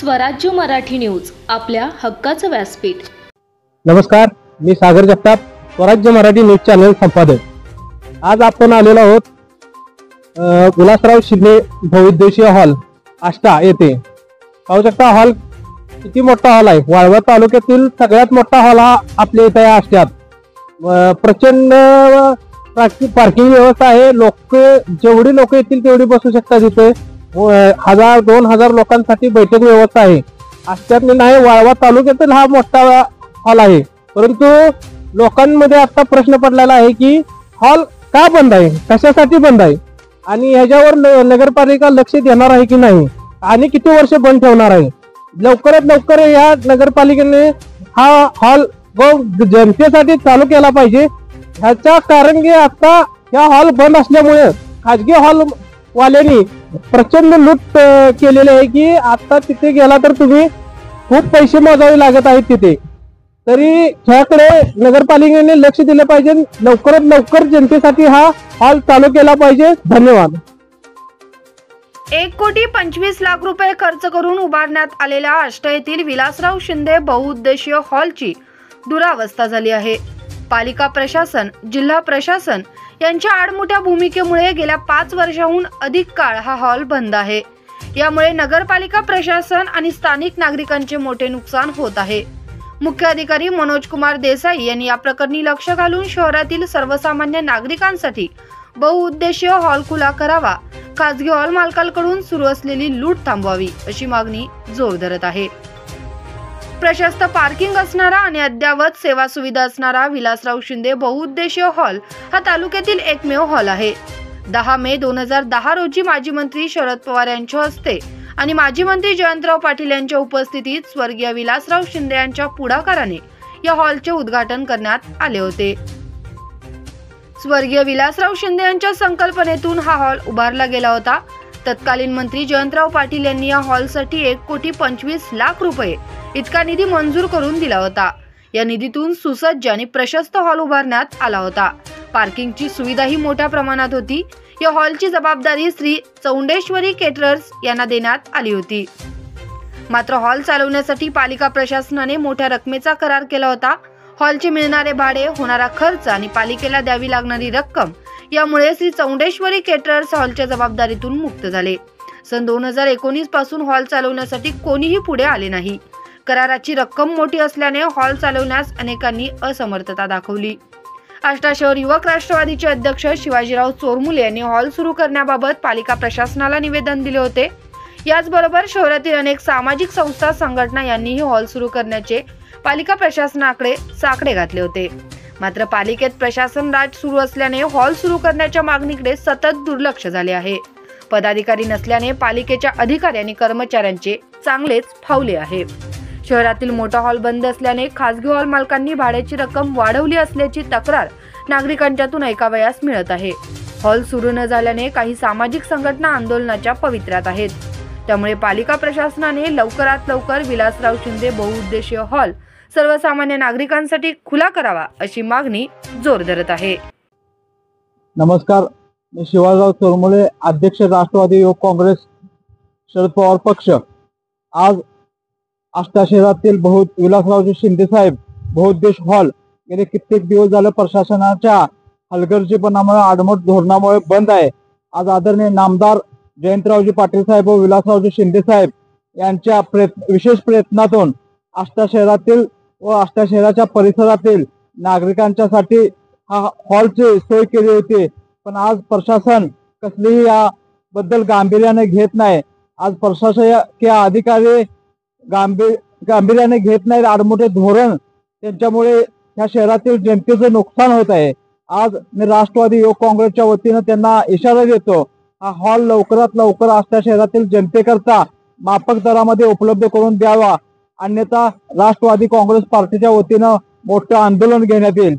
स्वराज्य मराठी न्यूज, आपल्या हक्काचं व्यासपीठ। नमस्कार, मी सागर जगताप, स्वराज्य मराठी न्यूज चॅनल संपादक। आज आपण आलेलो आहोत विलासराव शिंदे बहुउद्देशीय हॉल आष्टा येथे। पाहू शकता हॉल किती मोठा हॉल आहे। वाळवा तालुक्यातील सगळ्यात मोठा हॉल हा आपल्या इथे आहे आष्ट्यात। प्रचंड पार्किंग व्यवस्था आहे। जेवढी लोक येतील तेवढी बसू शकतात इथे। 1000-2000 लोकांसाठी बैठक व्यवस्था आहे। आष्ट्यात नाही, वाळवा तालुक्यातील हा मोठा हॉल आहे। परंतु लोकांमध्ये आता प्रश्न पडलेला आहे की हॉल का बंद आहे, कशासाठी बंद आहे आणि ह्याच्यावर नगरपालिका लक्ष देणार आहे की नाही आणि किती वर्ष बंद ठेवणार आहे। लवकरात लवकर या नगरपालिकेने हा हॉल जनतेसाठी चालू केला पाहिजे। ह्याचा कारण की आता हा हॉल बंद असल्यामुळे खाजगी हॉल वाल्यांनी प्रचंड लूट केलेली आहे की आता तिथे गेला तर तुम्ही खूप पैसे मोजावे लागत आहेत तिथे। तरी ह्याकडे नगरपालिकेने लक्ष दिले पाहिजे। लवकरात लवकर जनतेसाठी हा हॉल चालू केला पाहिजे। धन्यवाद। 1,25,00,000 रुपये खर्च करून उभारण्यात आलेल्या आष्टा येथील विलासराव शिंदे बहुउद्देशीय हॉलची दुरावस्था झाली आहे। पालिका प्रशासन, जिल्हा प्रशासन यांच्या आडमुठ्या भूमिकेमुळे गेल्या 5 वर्षांहून अधिक काळ हा हॉल बंद आहे। यामुळे नगरपालिका प्रशासन आणि स्थानिक नागरिकांचे मोठे नुकसान होत आहे। मुख्य अधिकारी मनोज कुमार देसाई यांनी या प्रकरणी लक्ष घालून शहरातील सर्वसामान्य नागरिकांसाठी बहुउद्देशीय हॉल खुला करावा, खासगी हॉल मालकांकडून सुरू असलेली लूट थांबवावी अशी मागणी जोर धरत आहे। प्रशस्त पार्किंग असणारा आणि अद्ययावत सेवा सुविधा असणारा विलासराव शिंदे बहुउद्देशीय हॉल हा तालुक्यातील एकमेव हॉल आहे। 10 मे 2010 रोजी माजी मंत्री शरद पवार यांच्या हस्ते आणि माजी मंत्री जयंतराव पाटील यांच्या उपस्थितीत स्वर्गीय विलासराव शिंदे यांच्या पुढाकाराने या हॉलचे उद्घाटन करण्यात आले होते। स्वर्गीय विलासराव शिंदे यांच्या संकल्पनेतून हा हॉल उभारला गेला होता। तत्कालीन मंत्री जयंतराव पाटील यांनी या हॉलसाठी 1,25,00,000 रुपये इतका निधी मंजूर करून दिला होता। या निधीतून सुसज्ज आणि प्रशस्त हॉल उभारण्यात आला होता। पार्किंगची सुविधाही मोठ्या प्रमाणात होती। या हॉलची जबाबदारी श्री चौंडेश्वरी केटरर्स यांना देण्यात आली होती। मात्र हॉल चालवण्यासाठी पालिका प्रशासनाने मोठ्या रकमेचा करार केला होता। हॉलचे मिळणारे भाडे, होणारा खर्च आणि पालिकेला द्यावी लागणारी रक्कम यामुळे श्री चौंडेश्वरी केटरर्स हॉलच्या जबाबदारीतून मुक्त झाले। सन 2019 पासून हॉल चालवण्यासाठी कोणीही पुढे आले नाही। कराराची रक्कम मोठी असल्याने हॉल चालवण्यास अनेकांनी असमर्थता दाखवली। आष्टा शहर युवक राष्ट्रवादीचे अध्यक्ष शिवाजीराव चोरमुले यांनी हॉल सुरू करण्याबाबत पालिका प्रशासनाला निवेदन दिले होते। याचबरोबर शहरातील अनेक सामाजिक संस्था, संघटना यांनीही हॉल सुरू करण्याचे पालिका प्रशासनाकडे साकडे घातले होते। मात्र पालिकेत प्रशासन राज सुरू असल्याने हॉल सुरू करण्याच्या मागणीकडे सतत दुर्लक्ष झाले आहे। पदाधिकारी नसल्याने पालिकेच्या अधिकारी आणि कर्मचाऱ्यांचे चांगलेच फावले आहे। शहरातील मोठा हॉल बंद असल्याने खासगी हॉल मालकांनी भाड्याची रक्कम वाढवली असल्याची तक्रार नागरिकांच्यातून ऐकावयास मिळत आहे। हॉल सुरू न झाल्याने काही सामाजिक संघटना आंदोलनाच्या पवित्र्यात आहेत। त्यामुळे पालिका प्रशासनाने लवकरात लवकर विलासराव शिंदे बहुउद्देशीय हॉल सर्वसामान्य नागरिकांसाठी खुला करावा अशी मागणी जोर धरत आहे। नमस्कार, मी शिवाजीराव चोरमुले, अध्यक्ष राष्ट्रवादी युवक काँग्रेस शरद पवार पक्ष। आज आष्टा शहरातील विलासरावजी शिंदे साहेब बहुउद्देशीय हॉल गेले कित्येक दिवस झाले प्रशासनाच्या हलगर्जीपणामुळे, आडमट धोरणामुळे बंद आहे। आज आदरणीय नामदार जयंतरावजी पाटील साहेब व विलासरावजी शिंदे साहेब यांच्या विशेष प्रयत्नातून आष्टा शहरातील व आष्टा शहराच्या परिसरातील नागरिकांच्यासाठी हा हॉलची सोय केली होती। पण आज प्रशासन कसलीही याबद्दल गांभीर्याने घेत नाही। आज प्रशासकीय अधिकारी गांभीर्याने घेत नाहीत। आडमुठे धोरण त्यांच्यामुळे या शहरातील जनतेचं नुकसान होत आहे। आज मी राष्ट्रवादी युवक काँग्रेसच्या वतीनं त्यांना इशारा देतो, हा हॉल लवकरात लवकर आष्टा शहरातील जनतेकरता माफक दरामध्ये उपलब्ध करून द्यावा, अन्यथा राष्ट्रवादी काँग्रेस पार्टीच्या वतीनं मोठं आंदोलन घेण्यात येईल।